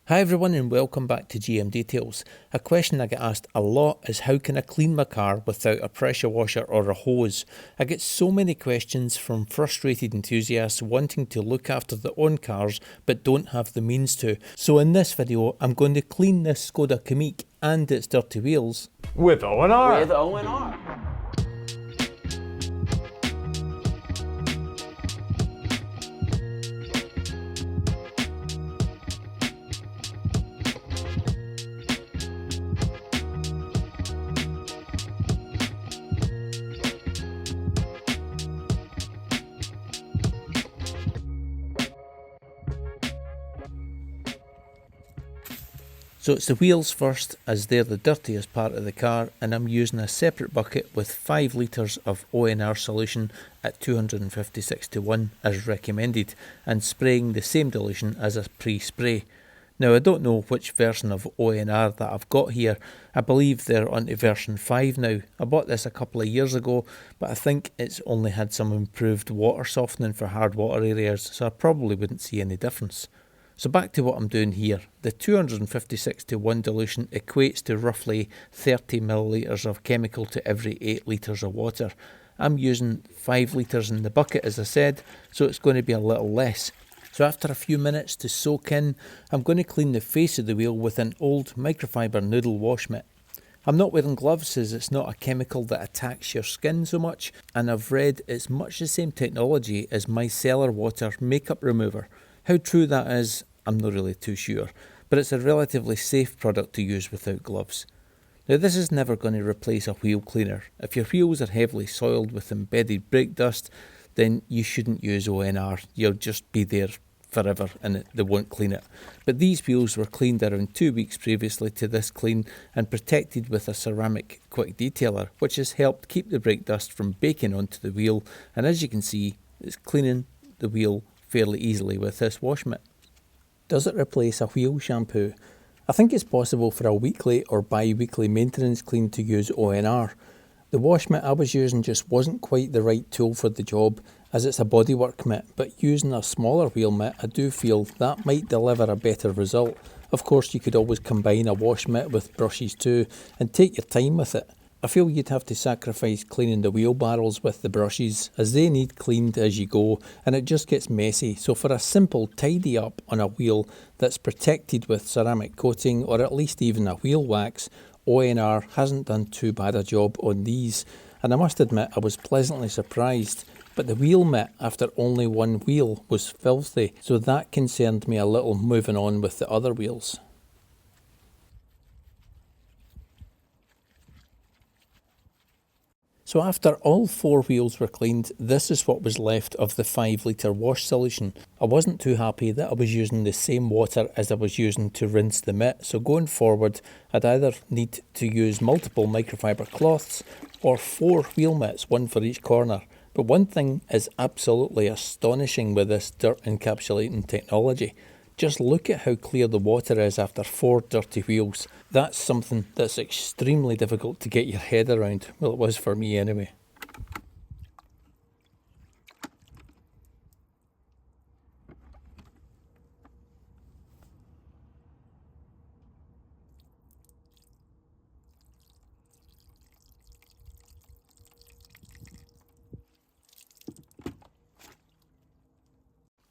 Hi everyone and welcome back to GM Details. A question I get asked a lot is how can I clean my car without a pressure washer or a hose? I get so many questions from frustrated enthusiasts wanting to look after their own cars but don't have the means to. So in this video I'm going to clean this Skoda Kamiq and its dirty wheels with ONR. With ONR. So it's the wheels first, as they're the dirtiest part of the car, and I'm using a separate bucket with 5 litres of ONR solution at 256 to 1 as recommended, and spraying the same dilution as a pre-spray. Now I don't know which version of ONR that I've got here. I believe they're onto version 5 now. I bought this a couple of years ago, but I think it's only had some improved water softening for hard water areas, so I probably wouldn't see any difference. So back to what I'm doing here. The 256 to 1 dilution equates to roughly 30 millilitres of chemical to every 8 litres of water. I'm using 5 litres in the bucket as I said, so it's going to be a little less. So after a few minutes to soak in, I'm going to clean the face of the wheel with an old microfiber noodle wash mitt. I'm not wearing gloves as it's not a chemical that attacks your skin so much, and I've read it's much the same technology as micellar water makeup remover. How true that is, I'm not really too sure, but it's a relatively safe product to use without gloves. Now this is never going to replace a wheel cleaner. If your wheels are heavily soiled with embedded brake dust, then you shouldn't use ONR. You'll just be there forever and they won't clean it. But these wheels were cleaned around 2 weeks previously to this clean and protected with a ceramic quick detailer, which has helped keep the brake dust from baking onto the wheel, and as you can see, it's cleaning the wheel fairly easily with this wash mitt. Does it replace a wheel shampoo? I think it's possible for a weekly or bi-weekly maintenance clean to use ONR. The wash mitt I was using just wasn't quite the right tool for the job, as it's a bodywork mitt, but using a smaller wheel mitt I do feel that might deliver a better result. Of course you could always combine a wash mitt with brushes too and take your time with it. I feel you'd have to sacrifice cleaning the wheel barrels with the brushes, as they need cleaned as you go and it just gets messy. So for a simple tidy up on a wheel that's protected with ceramic coating or at least even a wheel wax, ONR hasn't done too bad a job on these, and I must admit I was pleasantly surprised. But the wheel mitt after only one wheel was filthy, so that concerned me a little moving on with the other wheels. So after all 4 wheels were cleaned, this is what was left of the 5 litre wash solution. I wasn't too happy that I was using the same water as I was using to rinse the mitt, so going forward I'd either need to use multiple microfiber cloths or 4 wheel mitts, one for each corner. But one thing is absolutely astonishing with this dirt encapsulating technology. Just look at how clear the water is after 4 dirty wheels. That's something that's extremely difficult to get your head around. Well, it was for me anyway.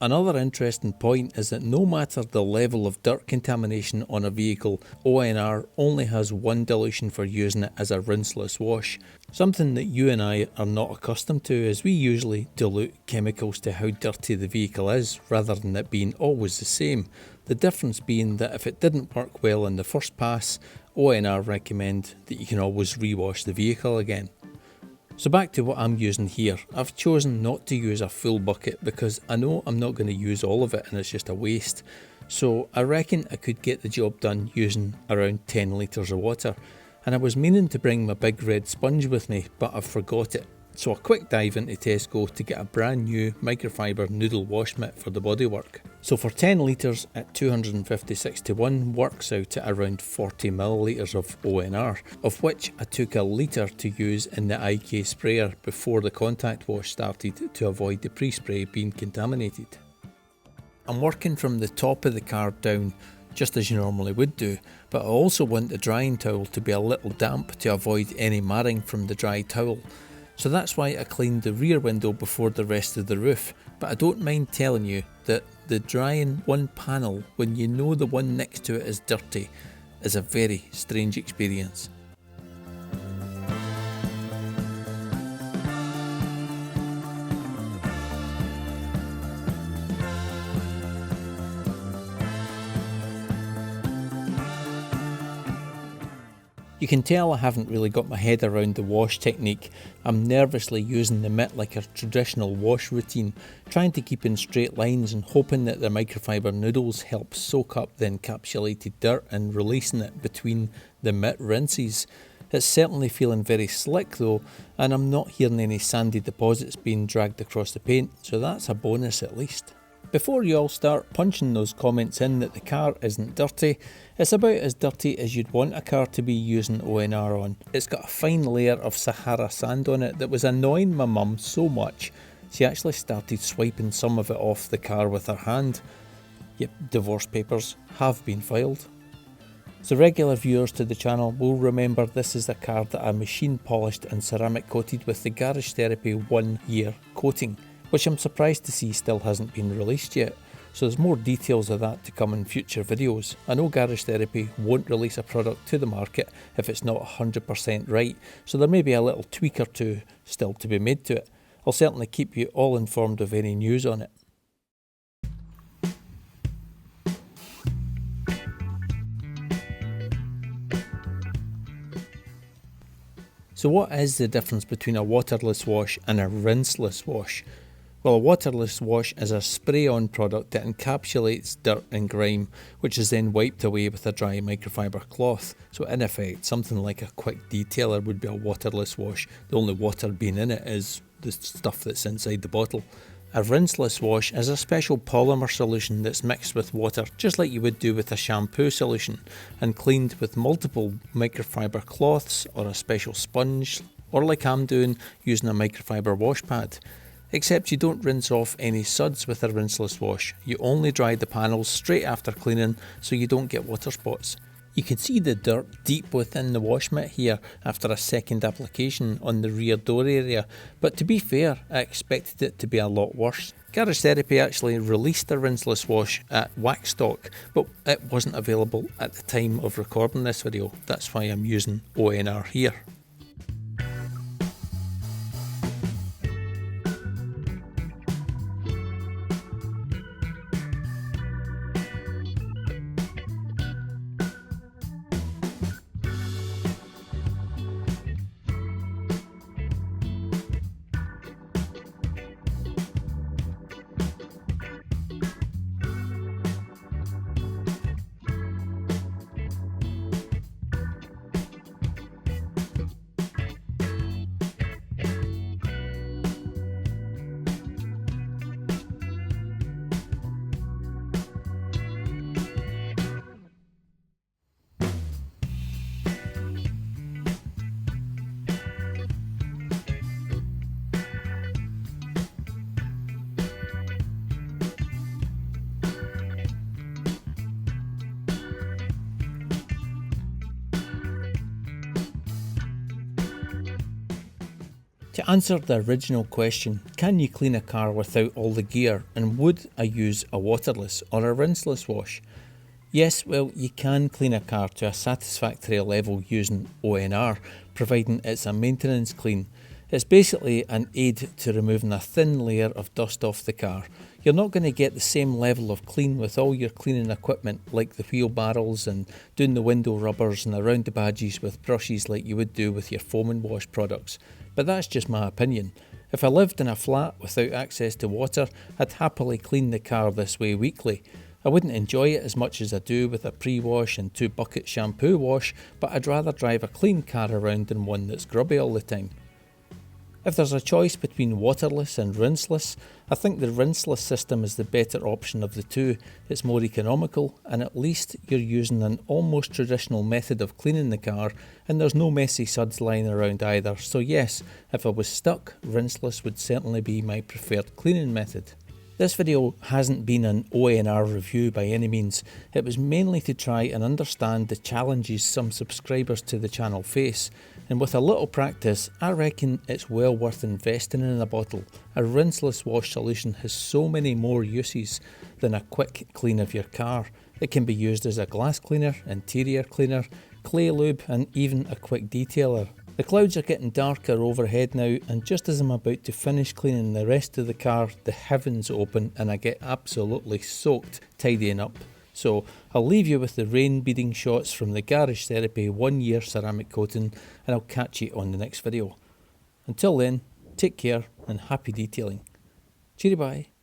Another interesting point is that no matter the level of dirt contamination on a vehicle, ONR only has 1 dilution for using it as a rinseless wash. Something that you and I are not accustomed to, as we usually dilute chemicals to how dirty the vehicle is rather than it being always the same. The difference being that if it didn't work well in the first pass, ONR recommend that you can always rewash the vehicle again. So back to what I'm using here. I've chosen not to use a full bucket because I know I'm not going to use all of it and it's just a waste. So I reckon I could get the job done using around 10 litres of water. And I was meaning to bring my big red sponge with me, but I forgot it. So a quick dive into Tesco to get a brand new microfiber noodle wash mitt for the bodywork. So for 10 litres at 256 to 1 works out at around 40 millilitres of ONR, of which I took a litre to use in the IK sprayer before the contact wash started to avoid the pre-spray being contaminated. I'm working from the top of the car down, just as you normally would do, but I also want the drying towel to be a little damp to avoid any marring from the dry towel. So that's why I cleaned the rear window before the rest of the roof, but I don't mind telling you that the drying one panel when you know the one next to it is dirty is a very strange experience. You can tell I haven't really got my head around the wash technique. I'm nervously using the mitt like a traditional wash routine, trying to keep in straight lines and hoping that the microfiber noodles help soak up the encapsulated dirt and releasing it between the mitt rinses. It's certainly feeling very slick though, and I'm not hearing any sandy deposits being dragged across the paint, so that's a bonus at least. Before you all start punching those comments in that the car isn't dirty, it's about as dirty as you'd want a car to be using ONR on. It's got a fine layer of Sahara sand on it that was annoying my mum so much, she actually started swiping some of it off the car with her hand. Yep, divorce papers have been filed. So regular viewers to the channel will remember this is a car that I machine polished and ceramic coated with the Garage Therapy 1 year coating, which I'm surprised to see still hasn't been released yet, so there's more details of that to come in future videos. I know Garage Therapy won't release a product to the market if it's not 100% right, so there may be a little tweak or two still to be made to it. I'll certainly keep you all informed of any news on it. So what is the difference between a waterless wash and a rinseless wash? Well, a waterless wash is a spray-on product that encapsulates dirt and grime, which is then wiped away with a dry microfiber cloth. So in effect, something like a quick detailer would be a waterless wash. The only water being in it is the stuff that's inside the bottle. A rinseless wash is a special polymer solution that's mixed with water, just like you would do with a shampoo solution, and cleaned with multiple microfiber cloths or a special sponge, or like I'm doing, using a microfiber wash pad. Except you don't rinse off any suds with a rinseless wash. You only dry the panels straight after cleaning so you don't get water spots. You can see the dirt deep within the wash mitt here after a second application on the rear door area, but to be fair, I expected it to be a lot worse. Garage Therapy actually released a rinseless wash at wax stock, but it wasn't available at the time of recording this video. That's why I'm using ONR here. To answer the original question, can you clean a car without all the gear, and would I use a waterless or a rinseless wash? Yes, well, you can clean a car to a satisfactory level using ONR, providing it's a maintenance clean. It's basically an aid to removing a thin layer of dust off the car. You're not going to get the same level of clean with all your cleaning equipment like the wheel barrels and doing the window rubbers and around the badges with brushes like you would do with your foam and wash products. But that's just my opinion. If I lived in a flat without access to water, I'd happily clean the car this way weekly. I wouldn't enjoy it as much as I do with a pre-wash and 2 bucket shampoo wash, but I'd rather drive a clean car around than one that's grubby all the time. If there's a choice between waterless and rinseless, I think the rinseless system is the better option of the two. It's more economical, and at least you're using an almost traditional method of cleaning the car, and there's no messy suds lying around either. So yes, if I was stuck, rinseless would certainly be my preferred cleaning method. This video hasn't been an ONR review by any means. It was mainly to try and understand the challenges some subscribers to the channel face, and with a little practice I reckon it's well worth investing in a bottle. A rinseless wash solution has so many more uses than a quick clean of your car. It can be used as a glass cleaner, interior cleaner, clay lube and even a quick detailer. The clouds are getting darker overhead now, and just as I'm about to finish cleaning the rest of the car, the heavens open and I get absolutely soaked tidying up. So I'll leave you with the rain beading shots from the Garage Therapy 1 year ceramic coating, and I'll catch you on the next video. Until then, take care and happy detailing. Cheery bye.